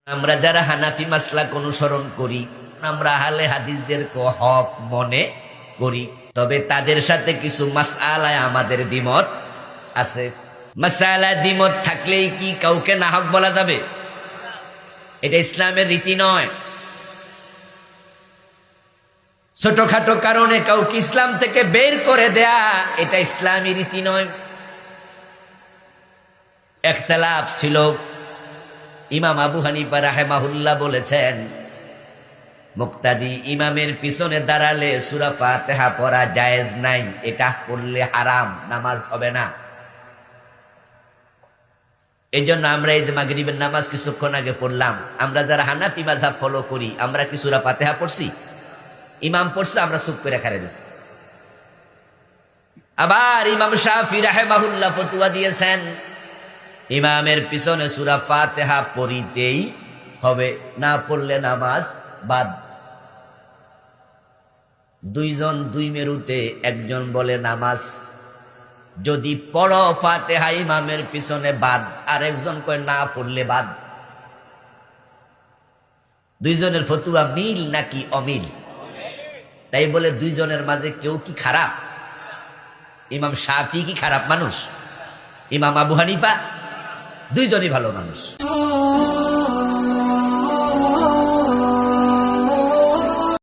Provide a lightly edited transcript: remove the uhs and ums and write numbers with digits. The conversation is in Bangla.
আমরা যারা হানাফি মাসলাক অনুসরণ করি আমরা আহলে হাদিসদেরকে হক মনে করি, তবে তাদের সাথে কিছু মাসআলায় আমাদের দ্বিমত আছে। মাসআলায় দ্বিমত থাকলেই কি কাউকে নাহক বলা যাবে? এটা ইসলামের রীতি নয়। ছোটখাটো কারণে কাউকে ইসলাম থেকে বের করে দেয়া এটা ইসলামী রীতি নয়। ইখতিলাফ ছিল, ইমাম আবু হানিফা রাহিমাহুল্লাহ বলেছেন মুক্তাদি ইমামের পিছনে দাঁড়ালে সূরা ফাতিহা পড়া জায়েজ নাই, এটা পড়লে হারাম, নামাজ হবে না। এই জন্য আমরা এই যে মাগরিবের নামাজ কিছুক্ষণ আগে পড়লাম, আমরা যারা হানাফি মাযহাব ফলো করি আমরা কি সূরা ফাতিহা পড়ছি? ইমাম পড়ছে, আমরা চুপ করে খাড়া রইছি। আবার ইমাম শাফি রাহিমাহুল্লাহ ফতোয়া দিয়েছেন ইমামের পিছনে সূরা ফাতিহা পড়িতেই হবে, না পড়লে নামাজ বাদ। দুইজন দুই মেরুতে, একজন বলে নামাজ যদি পড়ো ফাতিহা ইমামের পিছনে বাদ, আর একজন কয় না পড়লে বাদ। দুইজনের ফতোয়া মিল নাকি অমিল? তাই বলে দুইজনের মাঝে কেউ কি খারাপ? ইমাম শাফি কি খারাপ মানুষ? ইমাম আবু হানিফা? দুইজনই ভালো মানুষ।